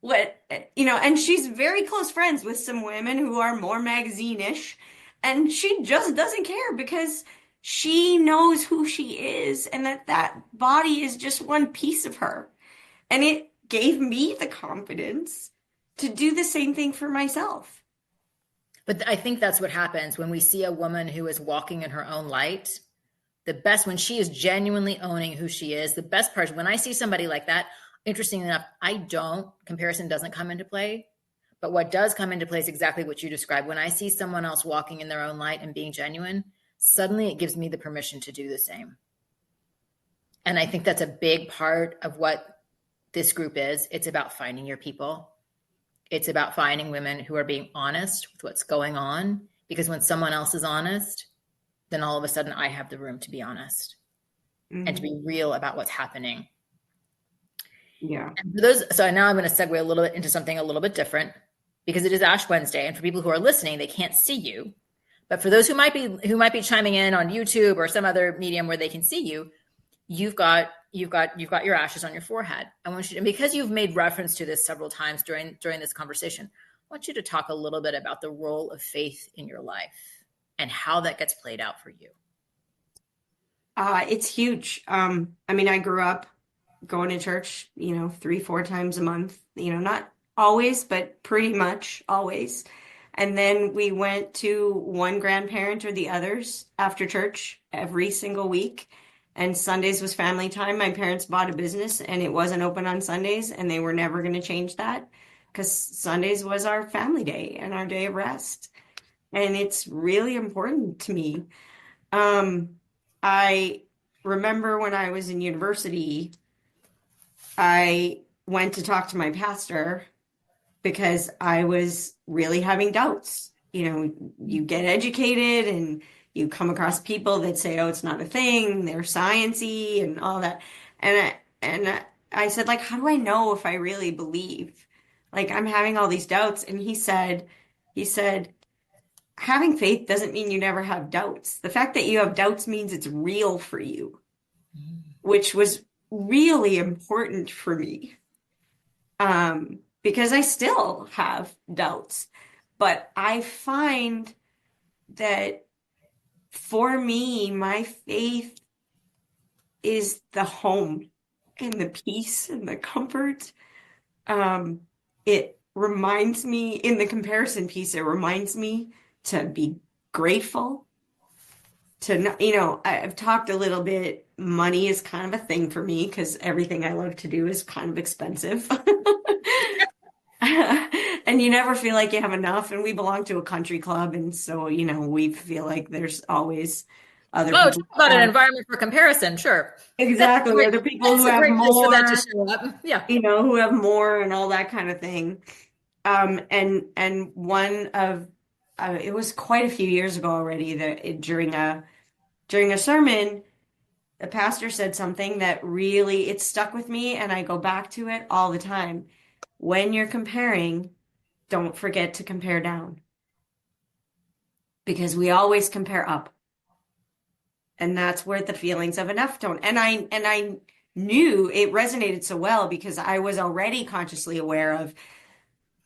what, and she's very close friends with some women who are more magazine-ish, and she just doesn't care because she knows who she is and that body is just one piece of her. And it gave me the confidence to do the same thing for myself. But I think that's what happens when we see a woman who is walking in her own light. The best, when she is genuinely owning who she is, the best part, when I see somebody like that, interesting enough, comparison doesn't come into play. But what does come into play is exactly what you described. When I see someone else walking in their own light and being genuine, suddenly it gives me the permission to do the same. And I think that's a big part of what this group is. It's about finding your people. It's about finding women who are being honest with what's going on. Because when someone else is honest, then all of a sudden I have the room to be honest and to be real about what's happening. Yeah. And for those, so now I'm going to segue a little bit into something a little bit different, because it is Ash Wednesday, and for people who are listening, they can't see you. But for those who might be chiming in on YouTube or some other medium where they can see you, you've got your ashes on your forehead. I want you to, and because you've made reference to this several times during this conversation, I want you to talk a little bit about the role of faith in your life and how that gets played out for you. It's huge. I grew up going to church, 3-4 times a month, not always, but pretty much always. And then we went to one grandparent or the others after church every single week. And Sundays was family time. My parents bought a business and it wasn't open on Sundays, and they were never going to change that because Sundays was our family day and our day of rest. And it's really important to me. I remember when I was in university, I went to talk to my pastor because I was really having doubts. You get educated and you come across people that say, oh, it's not a thing, they're science-y and all that. And I said, like, how do I know if I really believe? Like, I'm having all these doubts. And he said, having faith doesn't mean you never have doubts. The fact that you have doubts means it's real for you, which was really important for me. Because I still have doubts, but I find that for me, my faith is the home and the peace and the comfort. It reminds me, in the comparison piece, it reminds me to be grateful. I've talked a little bit, money is kind of a thing for me because everything I love to do is kind of expensive. And you never feel like you have enough. And we belong to a country club. And so, we feel like there's always other people. Talk about an environment for comparison. Sure. Exactly. Other people who have more, for that to show up. Yeah. who have more and all that kind of thing. And one of, it was quite a few years ago already that during a sermon, the pastor said something that really, it stuck with me. And I go back to it all the time. When you're comparing, don't forget to compare down, because we always compare up. And that's where the feelings of enough don't. And I knew it resonated so well because I was already consciously aware of,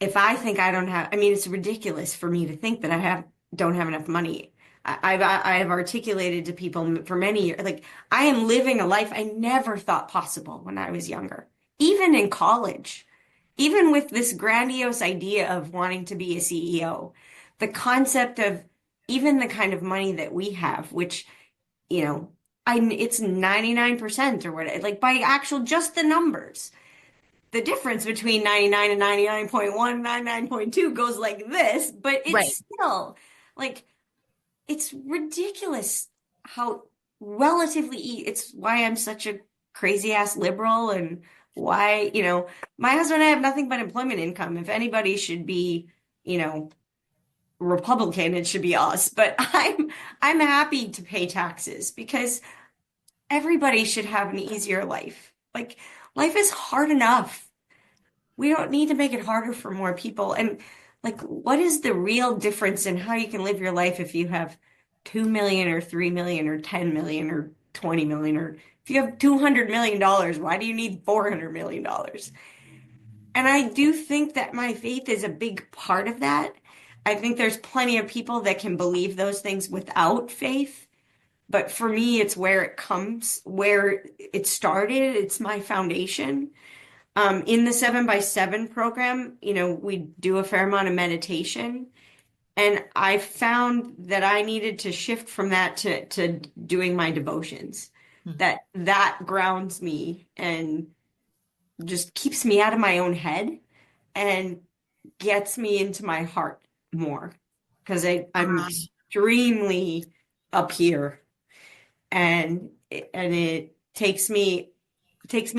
if I think I don't have, it's ridiculous for me to think that I don't have enough money. I've articulated to people for many years, like, I am living a life I never thought possible when I was younger, even in college. Even with this grandiose idea of wanting to be a CEO, the concept of even the kind of money that we have, which, it's 99% or whatever, like by actual, just the numbers. The difference between 99 and 99.1, 99.2 goes like this, but it's still like, it's ridiculous how relatively, it's why I'm such a crazy ass liberal, and why, my husband and I have nothing but employment income. If anybody should be, Republican, it should be us. But I'm happy to pay taxes because everybody should have an easier life. Like, life is hard enough. We don't need to make it harder for more people. And like, what is the real difference in how you can live your life if you have 2 million or 3 million or 10 million or 20 million, or if you have $200 million, why do you need $400 million? And I do think that my faith is a big part of that. I think there's plenty of people that can believe those things without faith. But for me, it's where it comes, where it started. It's my foundation. In the 7x7 program, we do a fair amount of meditation. And I found that I needed to shift from that to doing my devotions. That grounds me and just keeps me out of my own head and gets me into my heart more. Because I'm extremely up here. And it takes me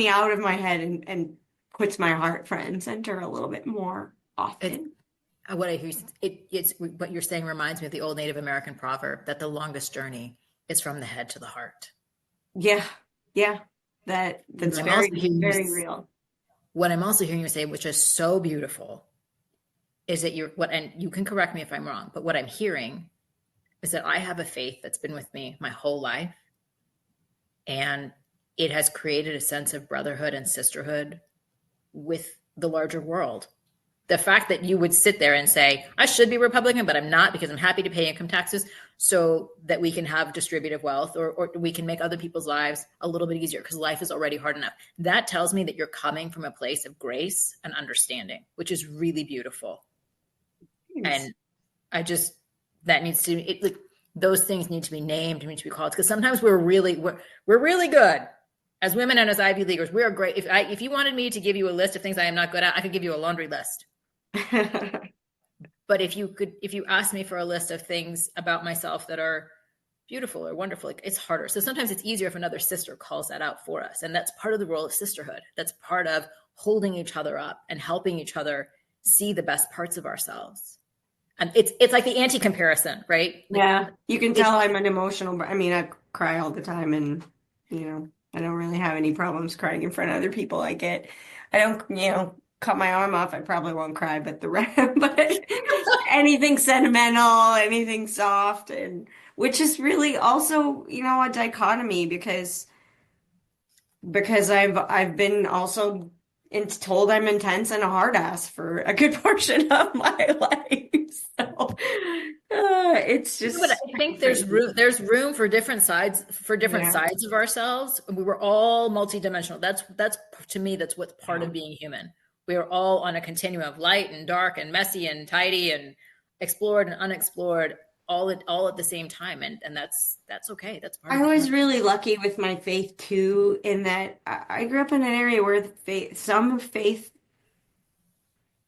out of my head and puts my heart front and center a little bit more often. What I hear, it's what you're saying reminds me of the old Native American proverb that the longest journey is from the head to the heart. Yeah, that's very, very real. What I'm also hearing you say, which is so beautiful, is that and you can correct me if I'm wrong, but what I'm hearing is that I have a faith that's been with me my whole life. And it has created a sense of brotherhood and sisterhood with the larger world. The fact that you would sit there and say, I should be Republican, but I'm not because I'm happy to pay income taxes so that we can have distributive wealth or we can make other people's lives a little bit easier because life is already hard enough. That tells me that you're coming from a place of grace and understanding, which is really beautiful. Yes. And those things need to be named, need to be called, because sometimes we're really good as women and as Ivy Leaguers. We are great. If you wanted me to give you a list of things I am not good at, I could give you a laundry list. But if you ask me for a list of things about myself that are beautiful or wonderful, it's harder. So sometimes it's easier if another sister calls that out for us. And that's part of the role of sisterhood. That's part of holding each other up and helping each other see the best parts of ourselves. And it's like the anti-comparison, right? Yeah, you can tell I'm an emotional. I cry all the time, and I don't really have any problems crying in front of other people. I don't, cut my arm off, I probably won't cry, but but anything sentimental, anything soft, and which is really also a dichotomy because I've been also told I'm intense and a hard ass for a good portion of my life. So it's just. But I think there's room for different sides sides of ourselves. We were all multidimensional. That's to me, that's what's part of being human. We are all on a continuum of light and dark and messy and tidy and explored and unexplored all at the same time. And that's okay. That's part of it. I was really lucky with my faith too, in that I grew up in an area where some faith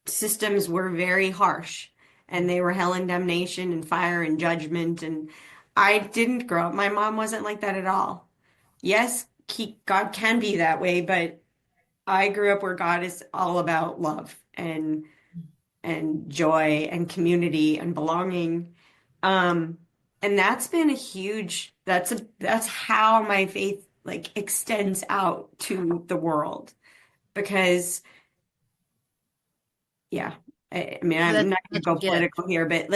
systems were very harsh and they were hell and damnation and fire and judgment. And I didn't grow up. My mom wasn't like that at all. Yes, God can be that way, but I grew up where God is all about love and joy and community and belonging. And that's been a huge, that's how my faith extends out to the world, because I'm not going to go political here, but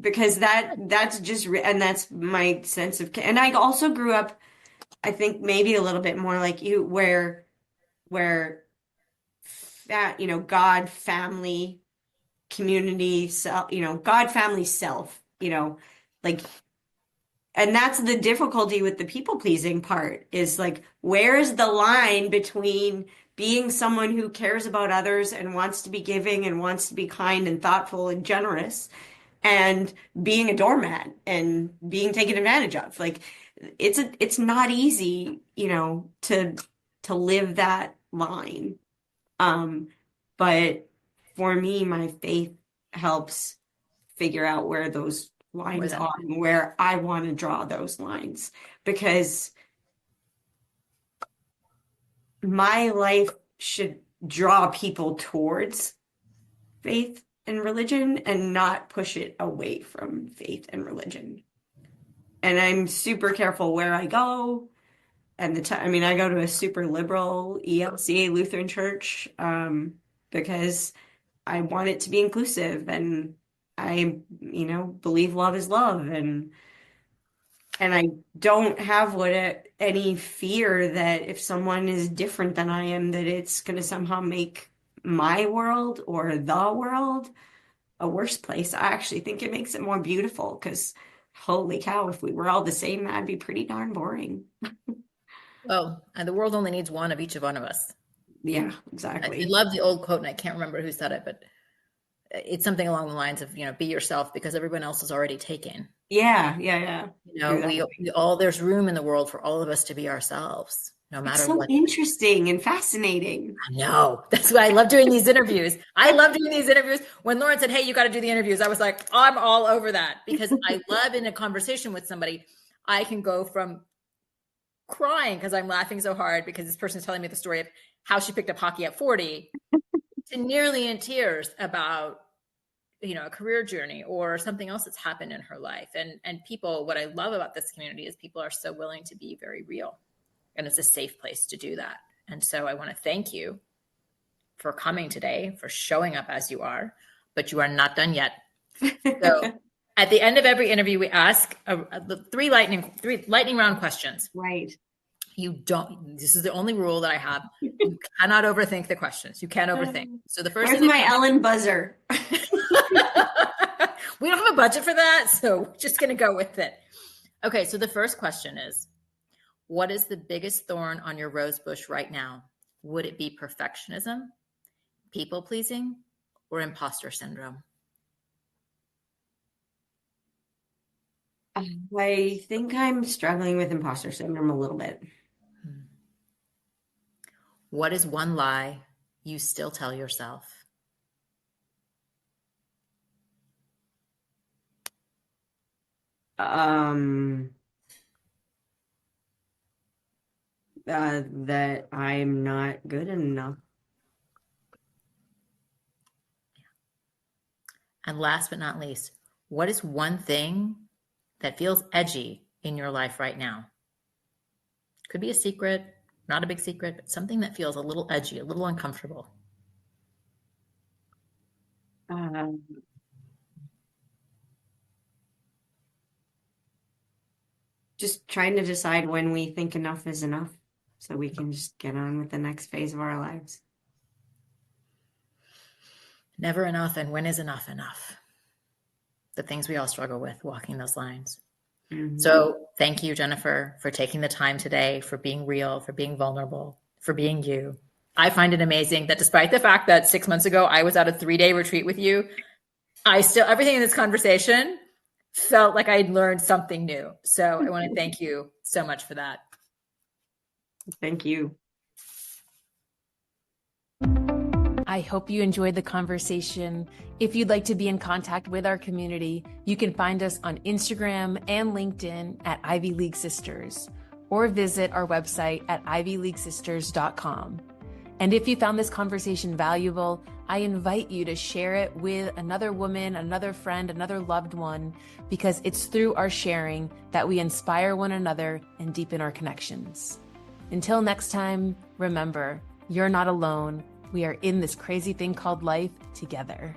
because that's just, and that's my sense of, and I also grew up, I think maybe a little bit more like you, where God, family, community, self, God, family, self, and that's the difficulty with the people pleasing part is where's the line between being someone who cares about others and wants to be giving and wants to be kind and thoughtful and generous, and being a doormat and being taken advantage of. It's not easy, to live that line. But for me, my faith helps figure out where those lines are and where I want to draw those lines, because my life should draw people towards faith and religion and not push it away from faith and religion. And I'm super careful where I go. And I go to a super liberal ELCA Lutheran church because I want it to be inclusive, and I, believe love is love, and I don't have any fear that if someone is different than I am, that it's going to somehow make my world or the world a worse place. I actually think it makes it more beautiful because holy cow, if we were all the same, that'd be pretty darn boring. Oh, and the world only needs one of each one of us. Yeah, I exactly. love the old quote, and I can't remember who said it, but it's something along the lines of, be yourself because everyone else is already taken. Yeah. We all, there's room in the world for all of us to be ourselves, no matter It's so what. interesting and fascinating. I know. That's why I love doing these interviews. I love doing these interviews. When Lauren said, hey, you got to do the interviews, I was like, I'm all over that because I love in a conversation with somebody, I can go from crying because I'm laughing so hard because this person is telling me the story of how she picked up hockey at 40 to nearly in tears about a career journey or something else that's happened in her life. And people, what I love about this community is people are so willing to be very real, and it's a safe place to do that. And so I want to thank you for coming today, for showing up as you are, but you are not done yet. So at the end of every interview, we ask three lightning round questions. Right. This is the only rule that I have. You cannot overthink the questions. You can't overthink. So the first Where's my Ellen buzzer? We don't have a budget for that, so we're just going to go with it. Okay, so the first question is, what is the biggest thorn on your rose bush right now? Would it be perfectionism, people pleasing, or imposter syndrome? I think I'm struggling with imposter syndrome a little bit. What is one lie you still tell yourself? That I'm not good enough. And last but not least, what is one thing that feels edgy in your life right now? Could be a secret, not a big secret, but something that feels a little edgy, a little uncomfortable. Just trying to decide when we think enough is enough so we can just get on with the next phase of our lives. Never enough, and when is enough enough? The things we all struggle with, walking those lines. Mm-hmm. So thank you, Jennifer, for taking the time today, for being real, for being vulnerable, for being you. I find it amazing that despite the fact that 6 months ago I was at a 3-day retreat with you, everything in this conversation felt like I'd learned something new. So I want to thank you so much for that. Thank you. I hope you enjoyed the conversation. If you'd like to be in contact with our community, you can find us on Instagram and LinkedIn at Ivy League Sisters, or visit our website at ivyleaguesisters.com. And if you found this conversation valuable, I invite you to share it with another woman, another friend, another loved one, because it's through our sharing that we inspire one another and deepen our connections. Until next time, remember, you're not alone. We are in this crazy thing called life together.